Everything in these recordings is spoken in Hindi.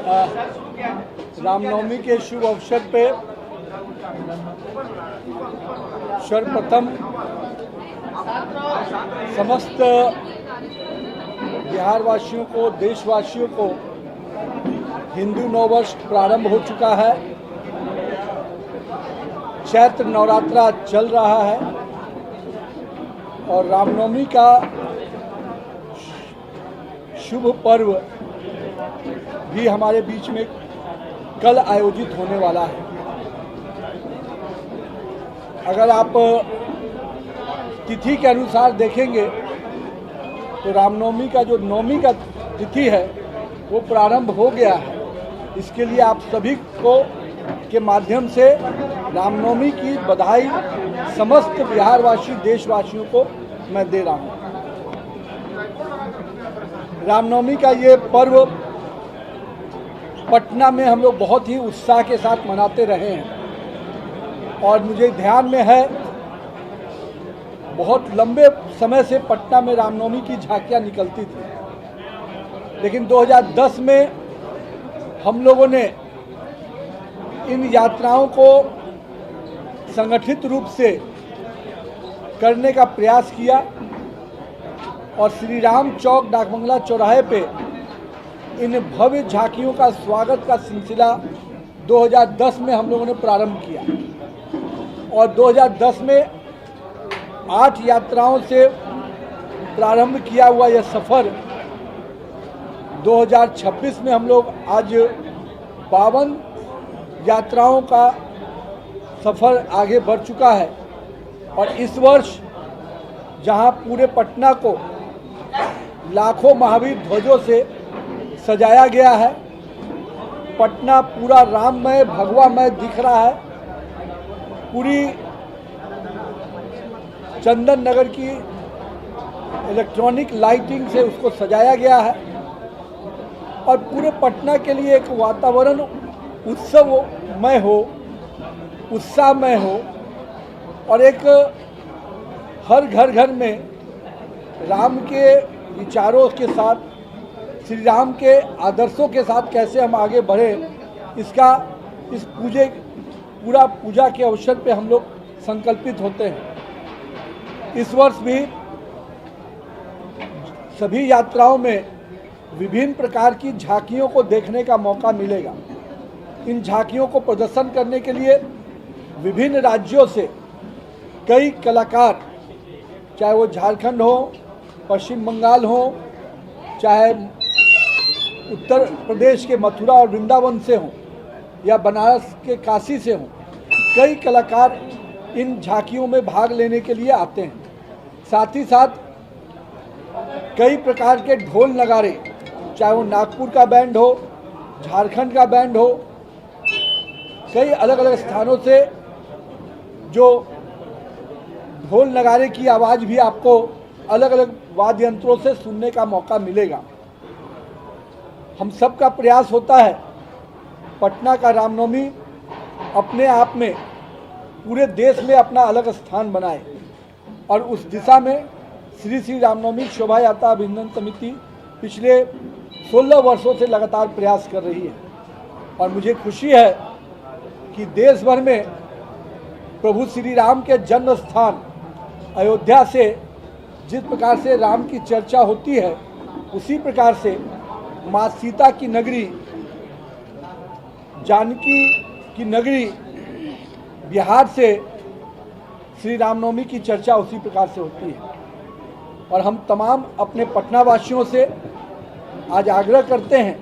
रामनवमी के शुभ अवसर पे सर्वप्रथम समस्त बिहार वासियों को, देशवासियों को हिंदू नववर्ष प्रारंभ हो चुका है। चैत्र नवरात्रा चल रहा है और रामनवमी का शुभ पर्व भी हमारे बीच में कल आयोजित होने वाला है। अगर आप तिथि के अनुसार देखेंगे तो रामनवमी का जो नवमी का तिथि है वो प्रारंभ हो गया है। इसके लिए आप सभी को के माध्यम से रामनवमी की बधाई समस्त बिहारवासी देशवासियों को मैं दे रहा हूँ। रामनवमी का ये पर्व पटना में हम लोग बहुत ही उत्साह के साथ मनाते रहे हैं और मुझे ध्यान में है बहुत लंबे समय से पटना में रामनवमी की झांकियाँ निकलती थी, लेकिन 2010 में हम लोगों ने इन यात्राओं को संगठित रूप से करने का प्रयास किया और श्री राम चौक डाकबंगला चौराहे पे इन भव्य झांकियों का स्वागत का सिलसिला 2010 में हम लोगों ने प्रारंभ किया और 2010 में 8 यात्राओं से प्रारंभ किया हुआ यह सफ़र 2026 में हम लोग आज 52 यात्राओं का सफ़र आगे बढ़ चुका है और इस वर्ष जहां पूरे पटना को लाखों महावीर ध्वजों से सजाया गया है, पटना पूरा राममय भगवामय दिख रहा है। पूरी चंदन नगर की इलेक्ट्रॉनिक लाइटिंग से उसको सजाया गया है और पूरे पटना के लिए एक वातावरण उत्सवमय हो, उत्साहमय हो और एक हर घर में राम के विचारों के साथ, श्री राम के आदर्शों के साथ कैसे हम आगे बढ़े, इसका इस पूरा पूजा के अवसर पे हम लोग संकल्पित होते हैं। इस वर्ष भी सभी यात्राओं में विभिन्न प्रकार की झांकियों को देखने का मौका मिलेगा। इन झांकियों को प्रदर्शन करने के लिए विभिन्न राज्यों से कई कलाकार, चाहे वो झारखंड हो, पश्चिम बंगाल हो, चाहे उत्तर प्रदेश के मथुरा और वृंदावन से हों या बनारस के काशी से हों, कई कलाकार इन झांकियों में भाग लेने के लिए आते हैं। साथ ही साथ कई प्रकार के ढोल नगारे, चाहे वो नागपुर का बैंड हो, झारखंड का बैंड हो, कई अलग अलग स्थानों से जो ढोल नगारे की आवाज़ भी आपको अलग अलग वाद्य यंत्रों से सुनने का मौका मिलेगा। हम सब का प्रयास होता है पटना का रामनवमी अपने आप में पूरे देश में अपना अलग स्थान बनाए और उस दिशा में श्री रामनवमी शोभा यात्रा अभिनंदन समिति पिछले 16 वर्षों से लगातार प्रयास कर रही है और मुझे खुशी है कि देश भर में प्रभु श्री राम के जन्म स्थान अयोध्या से जिस प्रकार से राम की चर्चा होती है, उसी प्रकार से माँ सीता की नगरी, जानकी की नगरी बिहार से श्री रामनवमी की चर्चा उसी प्रकार से होती है और हम तमाम अपने पटना वासियों से आज आग्रह करते हैं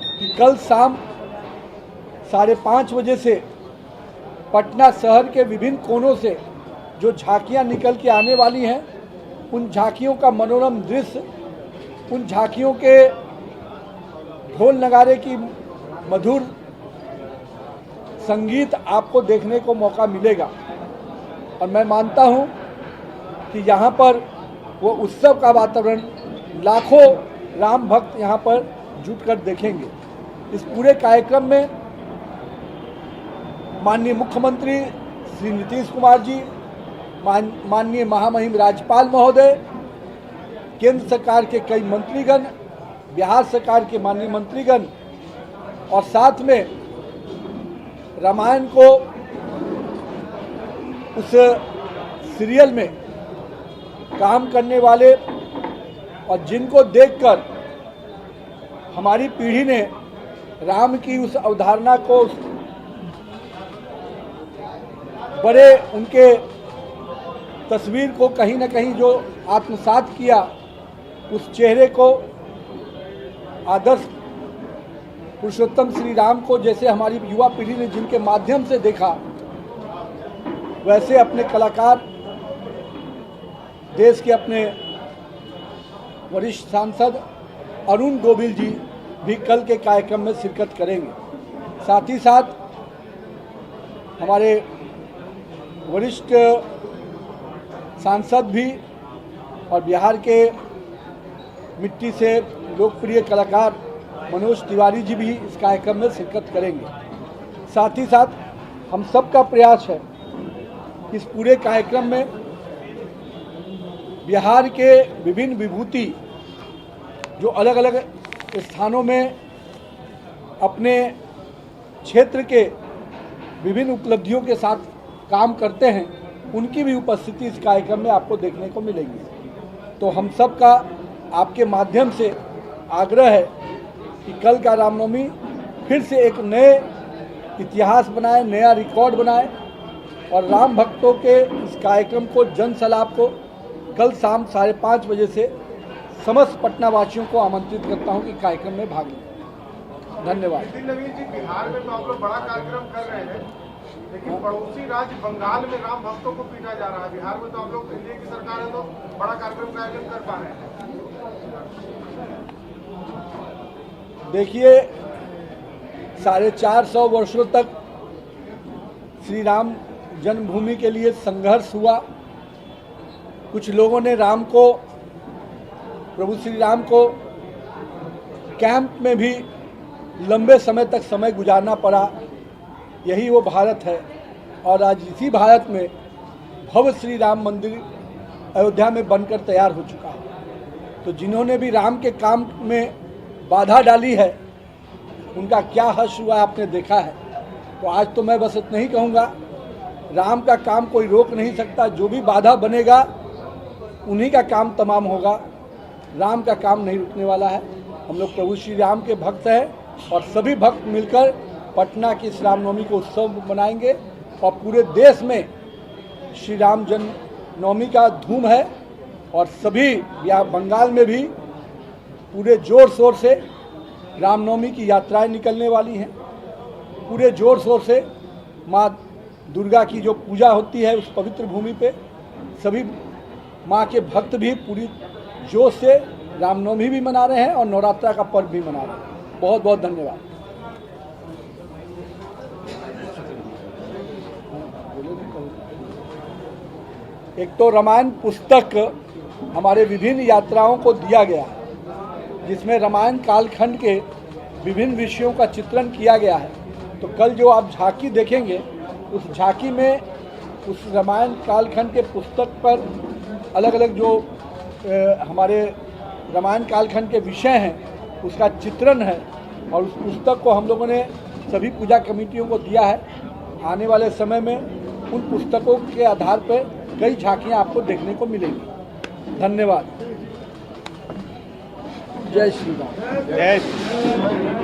कि कल शाम 5:30 बजे से पटना शहर के विभिन्न कोनों से जो झांकियां निकल के आने वाली हैं, उन झांकियों का मनोरम दृश्य, उन झांकियों के ढोल नगारे की मधुर संगीत आपको देखने को मौका मिलेगा और मैं मानता हूं कि यहाँ पर वो उत्सव का वातावरण लाखों राम भक्त यहाँ पर जुटकर देखेंगे। इस पूरे कार्यक्रम में माननीय मुख्यमंत्री श्री नीतीश कुमार जी, माननीय महामहिम राज्यपाल महोदय, केंद्र सरकार के कई मंत्रीगण, बिहार सरकार के माननीय मंत्रीगण, और साथ में रामायण को उस सीरियल में काम करने वाले और जिनको देखकर हमारी पीढ़ी ने राम की उस अवधारणा को, उस बड़े उनके तस्वीर को कहीं ना कहीं जो आत्मसात किया, उस चेहरे को, आदर्श पुरुषोत्तम श्री राम को जैसे हमारी युवा पीढ़ी ने जिनके माध्यम से देखा, वैसे अपने कलाकार, देश के अपने वरिष्ठ सांसद अरुण गोविल जी भी कल के कार्यक्रम में शिरकत करेंगे। साथ ही साथ हमारे वरिष्ठ सांसद भी और बिहार के मिट्टी से लोकप्रिय कलाकार मनोज तिवारी जी भी इस कार्यक्रम में शिरकत करेंगे। साथ ही साथ हम सब का प्रयास है कि इस पूरे कार्यक्रम में बिहार के विभिन्न विभूति जो अलग अलग स्थानों में अपने क्षेत्र के विभिन्न उपलब्धियों के साथ काम करते हैं, उनकी भी उपस्थिति इस कार्यक्रम में आपको देखने को मिलेगी। तो हम सब का आपके माध्यम से आग्रह है कि कल का रामनवमी फिर से एक नए इतिहास बनाए, नया रिकॉर्ड बनाए और राम भक्तों के इस कार्यक्रम को, जन सलाप को कल शाम 5:30 बजे से समस्त पटना वासियों को आमंत्रित करता हूं कि कार्यक्रम में भाग लें। धन्यवाद। नवीन जी, बिहार में तो आप लोग बड़ा कार्यक्रम कर रहे हैं, लेकिन पड़ोसी राज्य बंगाल में राम भक्तों को पीटा जा रहा है। बिहार में तो आप लोग एनडीए की सरकार है तो बड़ा कार्यक्रम का आयोजन कर पा रहे हैं। देखिए, 450 वर्षों तक श्री राम जन्मभूमि के लिए संघर्ष हुआ। कुछ लोगों ने राम को, प्रभु श्री राम को कैंप में भी लंबे समय तक समय गुजारना पड़ा। यही वो भारत है और आज इसी भारत में भव्य श्री राम मंदिर अयोध्या में बनकर तैयार हो चुका है। तो जिन्होंने भी राम के काम में बाधा डाली है, उनका क्या हश्र हुआ आपने देखा है। तो आज तो मैं बस इतना ही कहूँगा, राम का काम कोई रोक नहीं सकता। जो भी बाधा बनेगा उन्हीं का काम तमाम होगा। राम का काम नहीं रुकने वाला है। हम लोग प्रभु श्री राम के भक्त हैं और सभी भक्त मिलकर पटना की इस रामनवमी को उत्सव मनाएंगे और पूरे देश में श्री राम जन्मनवमी का धूम है और सभी या बंगाल में भी पूरे जोर शोर से रामनवमी की यात्राएं निकलने वाली हैं। पूरे जोर शोर से माँ दुर्गा की जो पूजा होती है उस पवित्र भूमि पे सभी माँ के भक्त भी पूरी जोश से रामनवमी भी मना रहे हैं और नवरात्रा का पर्व भी मना रहे हैं। बहुत बहुत धन्यवाद। एक तो रामायण पुस्तक हमारे विभिन्न यात्राओं को दिया गया है, जिसमें रामायण कालखंड के विभिन्न विषयों का चित्रण किया गया है। तो कल जो आप झांकी देखेंगे, उस झांकी में उस रामायण कालखंड के पुस्तक पर अलग अलग जो हमारे रामायण कालखंड के विषय हैं उसका चित्रण है और उस पुस्तक को हम लोगों ने सभी पूजा कमेटियों को दिया है। आने वाले समय में उन पुस्तकों के आधार पर कई झांकियां आपको देखने को मिलेंगी। धन्यवाद। जय श्री राम। जय श्री राम।